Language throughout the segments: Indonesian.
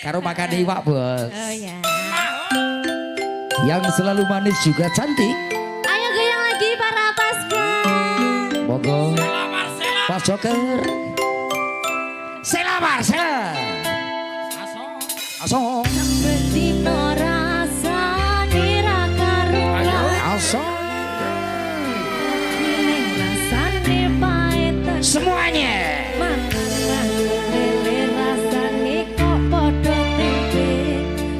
karo makan iwak, Bos. Oh ya. Yang selalu manis juga cantik. Ayo goyang lagi para Pasca. Monggo. Pas Joker. Sela Marcel. Asong. Bendino rasane ra karuan. Asong. Rasane pahit. Semuanya. Makanan lele rasane kok padha tempe.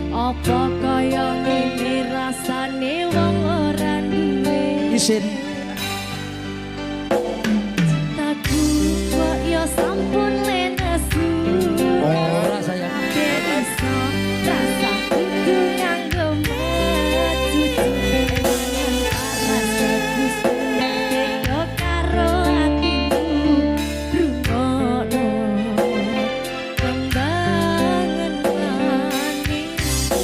Apa kaya ngene rasane wong ora duwe. Isin. Cintaku kok ya sampun lenesu. Ora sayang. Iso rasa kudu nganggo metu. Panas bagus yo karo atimu. Rungono kembangan manisku.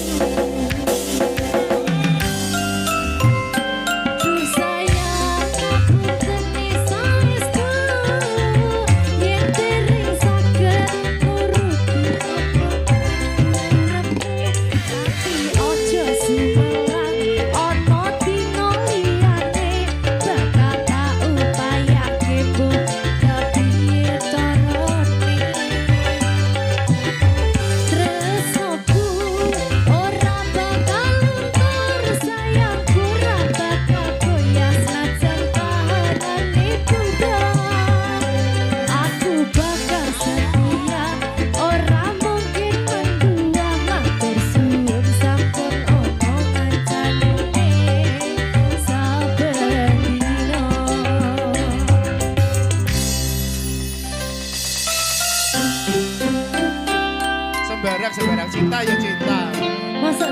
Duh sayang aku tenis yen dereng saged nuruti tapi ojo sumelang ono dino liyane bakal tak upayake buk kepiye carane tresnoku ora bakal luntur sayangku ora bakal goyah senajan kahanane budal aku bakal setia ora mungkin mendua matur suwun sampun ono kancanane saben dino. Sembarang cinta ya cinta. Masa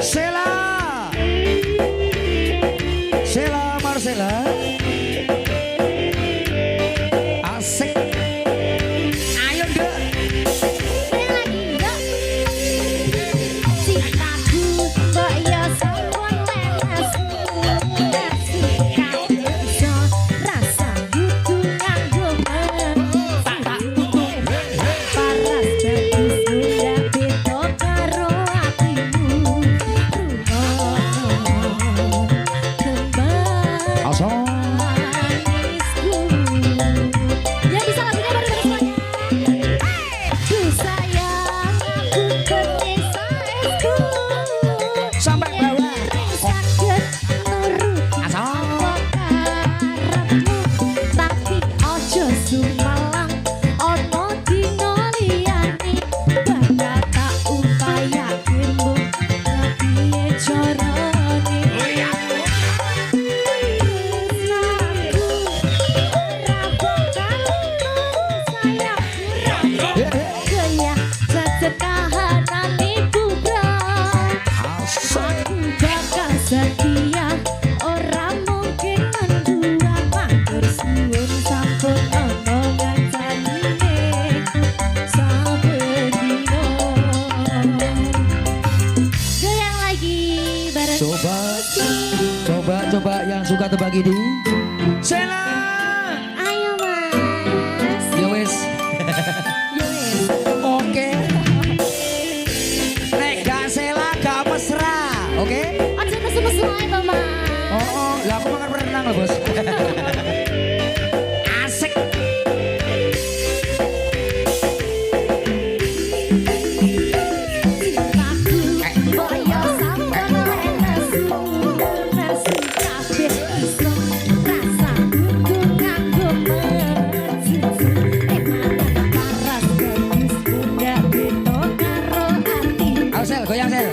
Sela. Sela Marcela. Asik. Ayo, Dek. lagi yuk cintaku kok ya sampun lenesku iso rasa kudu nganggo paras bagus udah beda karo atimu rungono kembang Asong. manisku ya bisa lagunya baru dari semuanya. Duh sayang aku kenisa esku Sampai bawah. saged nuruti Asong. karepmu tapi ojo sumalang ono dino liyane bakal tak upayake mbok kepiye carane tresnaku ora bakal sayangku gaya jajan kahanane bubrah aku bakal setia ora mungkin mendua matur suwun sampun ono ngancane saben dino. Goyang lagi bareng Coba yang suka tebak ini. Sela. ayo mas Ya wis. Yowes. Oke. Nek gak Sela gak mesra. Oke? Aja nesu-nesu ae to mas Oh, lah aku makan berenang loh, Bos. Asik. Cintaku kaya sampun lenesu nesu kabeh iso rasa kudu nganggo metu paras bagus udah beda karo atimu Ayo Sel, goyang Sel.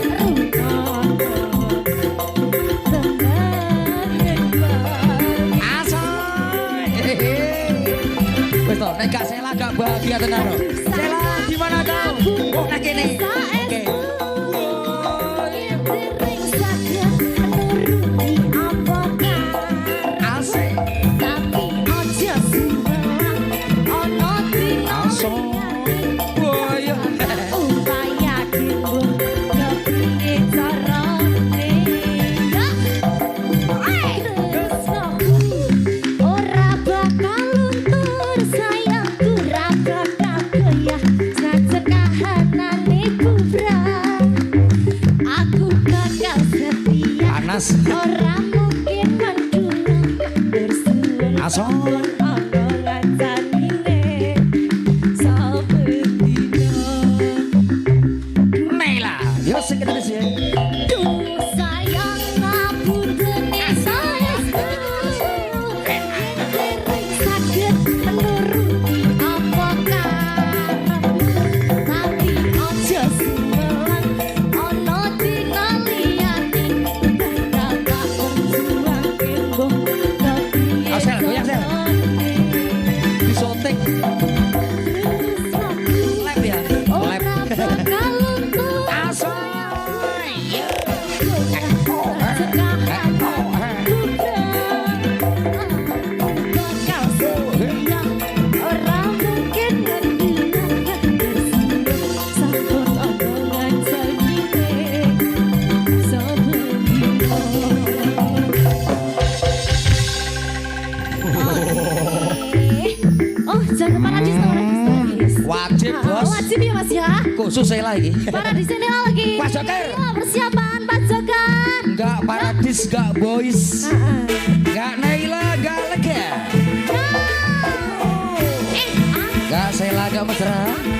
Asal. Wes toh, nek gak Sela gak bahagia tenan loh. Sela di mana kau? Oh, nak kene. Oke. Asik. Asal. Wah, ya. Ora panas. Orang mungkin mendulang bersuara Aso. omongan sanine sabedina. Naila, yo sing kita sih. Duh sayang ngapunten saestu. Lirik saged menuruti apa karepmu. Tapi aja sumelan ana dina liyane. Bakal tak berjuang kembo tapi Asel, goyang, Sel. Disotek. Lep ya. Lep. ora bakal untung. Asoy. Oh, jangan lupa Radis, Radis. Wajib, Bos. Wajib ya Mas ya. Khusus saya lagi. Paradis ini lagi. Pak Joker. Ayo, persiapan Pak Joker. Enggak Paradis, enggak Boys. Enggak Naila, enggak Lega. Enggak Sela, enggak Mesra.